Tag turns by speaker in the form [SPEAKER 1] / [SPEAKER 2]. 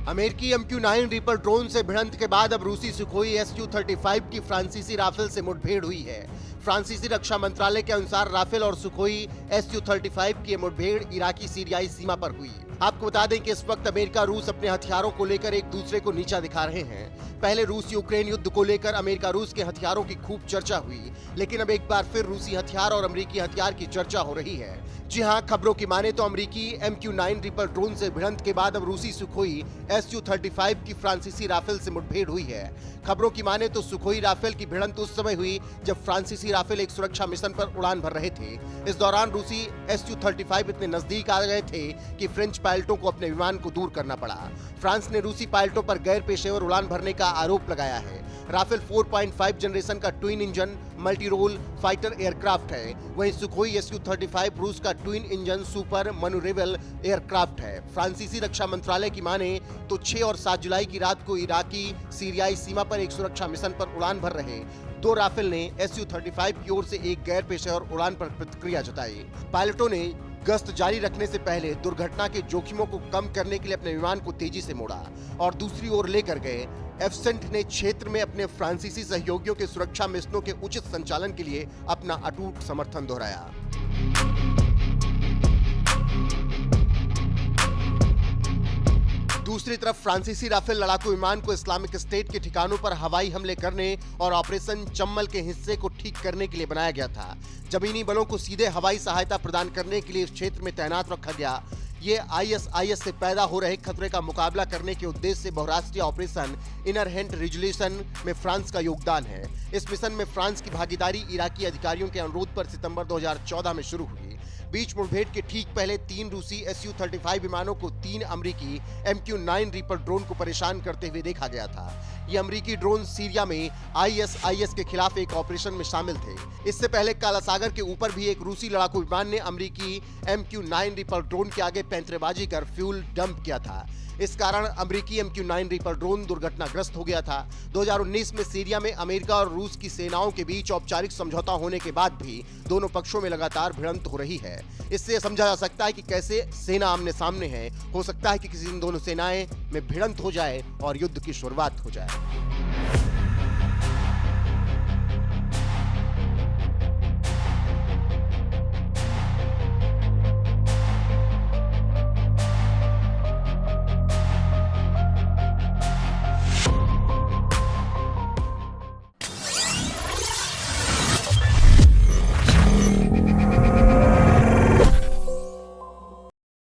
[SPEAKER 1] अमेरिकी MQ-9 reaper drone से भिड़ंत के बाद अब रूसी सुखोई Su-35 की फ्रांसीसी राफेल से मुठभेड़ हुई है। फ्रांसीसी रक्षा मंत्रालय के अनुसार राफेल और सुखोई Su-35 की मुठभेड़ इराकी सीरियाई सीमा पर हुई। आपको बता दें कि इस वक्त अमेरिका रूस अपने हथियारों को लेकर एक दूसरे को नीचा दिखा रहे हैं। पहले रूस यूक्रेन युद्ध को लेकर अमेरिका रूस के हथियारों की खूब चर्चा हुई, लेकिन अब एक बार फिर रूसी हथियार और अमेरिकी हथियार की चर्चा हो रही है। जी हां, खबरों की माने तो अमेरिकी MQ-9 रीपर ड्रोन से भिड़ंत के बाद अब रूसी सुखोई Su-35 की फ्रांसीसी राफेल से मुठभेड़ हुई है। खबरों की माने तो सुखोई राफेल की भिड़ंत उस समय हुई जब फ्रांसीसी राफेल एक सुरक्षा मिशन पर उड़ान भर रहे थे। इस दौरान रूसी Su-35 इतने नजदीक आ गए थे कि फ्रेंच पायलटों को अपने विमान को दूर करना पड़ा। फ्रांस ने रूसी पायलटों पर गैर पेशेवर उड़ान भरने का आरोप लगाया है। राफेल 4.5 जनरेशन का twin engine multi role fighter aircraft है, वहीं सुखोई Su-35 रूस का twin engine super manoeuvrable aircraft है। फ्रांसीसी रक्षा मंत्रालय की माने तो 6 और 7 जुलाई की रात को इराकी सीरियाई सीमा पर एक सुरक्षा मिशन पर उड़ान भर रहे 2 राफेल ने Su-35 की ओर से एक गैर पेशेवर उड़ान पर प्रतिक्रिया जताई। पायलटों ने गश्त जारी रखने से पहले दुर्घटना के जोखिमों को कम करने के लिए अपने विमान को तेजी से मोड़ा और दूसरी ओर लेकर गए। एफसेंट ने क्षेत्र में अपने फ्रांसीसी सहयोगियों के सुरक्षा मिशनों के उचित संचालन के लिए अपना अटूट समर्थन दोहराया। दूसरी तरफ फ्रांसीसी राफेल लड़ाकू विमान को इस्लामिक स्टेट के ठिकानों पर हवाई हमले करने और ऑपरेशन चम्मल के हिस्से को ठीक करने के लिए बनाया गया था। जमीनी बलों को सीधे हवाई सहायता प्रदान करने के लिए इस क्षेत्र में तैनात रखा गया। ये ISIS से पैदा हो रहे खतरे का मुकाबला करने के उद्देश्य से बहुराष्ट्रीय ऑपरेशन इनरहेंट रिजोल्यूशन में फ्रांस का योगदान है। इस मिशन में फ्रांस की भागीदारी इराकी अधिकारियों के अनुरोध पर सितंबर 2014 में शुरू हुई। बीच मुठभेड़ के ठीक पहले 3 रूसी Su-35 विमानों को 3 अमेरिकी MQ-9 रीपर ड्रोन को परेशान करते हुए देखा गया था। ये अमेरिकी ड्रोन सीरिया में ISIS के खिलाफ एक ऑपरेशन में शामिल थे। इससे पहले काला सागर के ऊपर भी एक रूसी लड़ाकू विमान ने अमेरिकी MQ-9 रीपर ड्रोन के आगे पैंतरेबाजी कर फ्यूल डंप किया था। इस कारण अमेरिकी MQ-9 रीपर ड्रोन दुर्घटनाग्रस्त हो गया था। 2019 में सीरिया में अमेरिका और रूस की सेनाओं के बीच औपचारिक समझौता होने के बाद भी दोनों पक्षों में लगातार भिड़ंत हो रही है। इससे समझा जा सकता है कि कैसे सेना आमने सामने है। हो सकता है कि किसी दिन दोनों सेनाएं में भिड़ंत हो जाए और युद्ध की शुरुआत हो जाए।